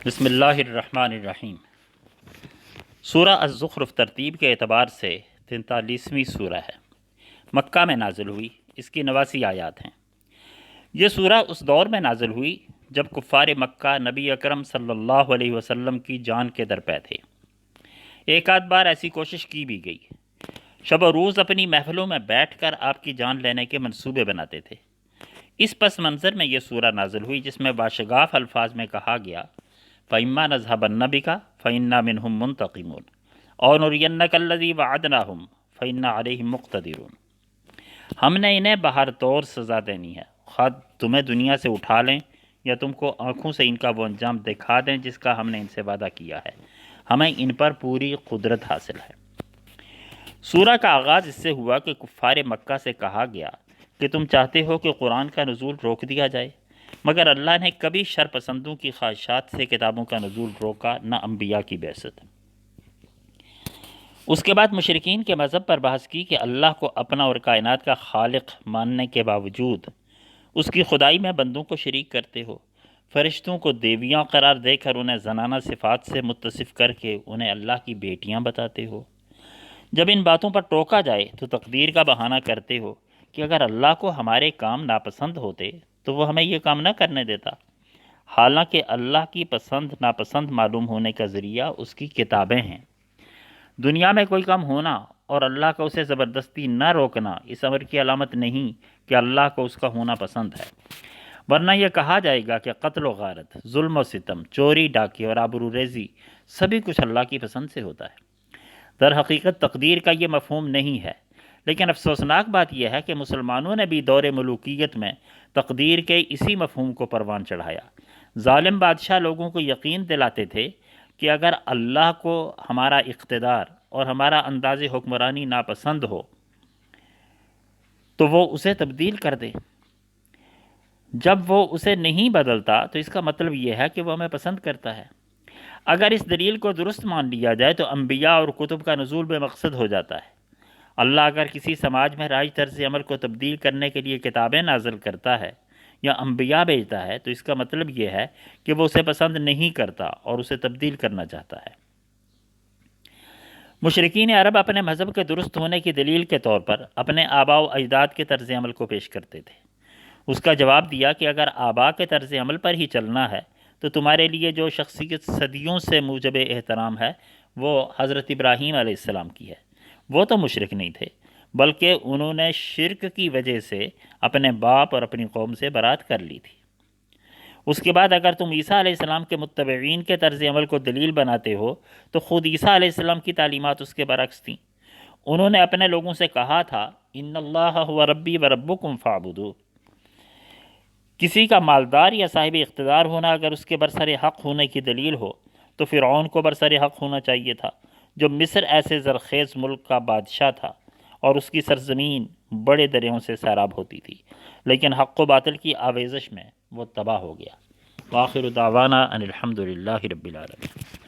بسم اللہ الرحمن الرحیم۔ سورہ الزخرف ترتیب کے اعتبار سے 43ویں سورہ ہے، مکہ میں نازل ہوئی، اس کی 89 آیات ہیں۔ یہ سورہ اس دور میں نازل ہوئی جب کفار مکہ نبی اکرم صلی اللہ علیہ وسلم کی جان کے درپے تھے۔ ایک آدھ بار ایسی کوشش کی بھی گئی، شب و روز اپنی محفلوں میں بیٹھ کر آپ کی جان لینے کے منصوبے بناتے تھے۔ اس پس منظر میں یہ سورہ نازل ہوئی جس میں باشگاف الفاظ میں کہا گیا فَإِمَّا نَذْهَبَنَّ بِكَ فَإِنَّا مِنْهُمْ مُنْتَقِمُونَ اور نُرِيَنَّكَ الَّذِي وَعَدْنَاهُمْ فَإِنَّا عَلَيْهِمْ مُقْتَدِرُونَ ہم نے انہیں بہر طور سزا دینی ہے، خواہ تمہیں دنیا سے اٹھا لیں یا تم کو آنکھوں سے ان کا وہ انجام دکھا دیں جس کا ہم نے ان سے وعدہ کیا ہے، ہمیں ان پر پوری قدرت حاصل ہے۔ سورہ کا آغاز اس سے ہوا کہ کفار مکہ سے کہا گیا کہ تم چاہتے ہو کہ قرآن کا نزول روک دیا جائے، مگر اللہ نے کبھی شر پسندوں کی خواہشات سے کتابوں کا نزول روکا، نہ انبیاء کی بعثت۔ اس کے بعد مشرکین کے مذہب پر بحث کی کہ اللہ کو اپنا اور کائنات کا خالق ماننے کے باوجود اس کی خدائی میں بندوں کو شریک کرتے ہو، فرشتوں کو دیویاں قرار دے کر انہیں زنانہ صفات سے متصف کر کے انہیں اللہ کی بیٹیاں بتاتے ہو۔ جب ان باتوں پر ٹوکا جائے تو تقدیر کا بہانہ کرتے ہو کہ اگر اللہ کو ہمارے کام ناپسند ہوتے تو وہ ہمیں یہ کام نہ کرنے دیتا، حالانکہ اللہ کی پسند ناپسند معلوم ہونے کا ذریعہ اس کی کتابیں ہیں۔ دنیا میں کوئی کام ہونا اور اللہ کا اسے زبردستی نہ روکنا اس امر کی علامت نہیں کہ اللہ کو اس کا ہونا پسند ہے، ورنہ یہ کہا جائے گا کہ قتل و غارت، ظلم و ستم، چوری ڈاکے اور آبرو ریزی سبھی کچھ اللہ کی پسند سے ہوتا ہے۔ در حقیقت تقدیر کا یہ مفہوم نہیں ہے، لیکن افسوسناک بات یہ ہے کہ مسلمانوں نے بھی دور ملوکیت میں تقدیر کے اسی مفہوم کو پروان چڑھایا۔ ظالم بادشاہ لوگوں کو یقین دلاتے تھے کہ اگر اللہ کو ہمارا اقتدار اور ہمارا انداز حکمرانی ناپسند ہو تو وہ اسے تبدیل کر دے، جب وہ اسے نہیں بدلتا تو اس کا مطلب یہ ہے کہ وہ ہمیں پسند کرتا ہے۔ اگر اس دلیل کو درست مان لیا جائے تو انبیاء اور کتب کا نزول بے مقصد ہو جاتا ہے۔ اللہ اگر کسی سماج میں رائج طرز عمل کو تبدیل کرنے کے لیے کتابیں نازل کرتا ہے یا انبیاء بھیجتا ہے تو اس کا مطلب یہ ہے کہ وہ اسے پسند نہیں کرتا اور اسے تبدیل کرنا چاہتا ہے۔ مشرکین عرب اپنے مذہب کے درست ہونے کی دلیل کے طور پر اپنے آباء و اجداد کے طرز عمل کو پیش کرتے تھے۔ اس کا جواب دیا کہ اگر آباء کے طرز عمل پر ہی چلنا ہے تو تمہارے لیے جو شخصیت صدیوں سے موجب احترام ہے وہ حضرت ابراہیم علیہ السلام کی ہے۔ وہ تو مشرک نہیں تھے، بلکہ انہوں نے شرک کی وجہ سے اپنے باپ اور اپنی قوم سے برات کر لی تھی۔ اس کے بعد اگر تم عیسیٰ علیہ السلام کے متبعین کے طرز عمل کو دلیل بناتے ہو تو خود عیسیٰ علیہ السلام کی تعلیمات اس کے برعکس تھیں۔ انہوں نے اپنے لوگوں سے کہا تھا ان اللہ هو ربی و ربکم فاعبدوہ۔ کسی کا مالدار یا صاحب اقتدار ہونا اگر اس کے برسر حق ہونے کی دلیل ہو تو فرعون کو برسر حق ہونا چاہیے تھا، جو مصر ایسے زرخیز ملک کا بادشاہ تھا اور اس کی سرزمین بڑے دریاؤں سے سیراب ہوتی تھی، لیکن حق و باطل کی آویزش میں وہ تباہ ہو گیا۔ وآخر دعوانا ان الحمد للہ رب العالمین۔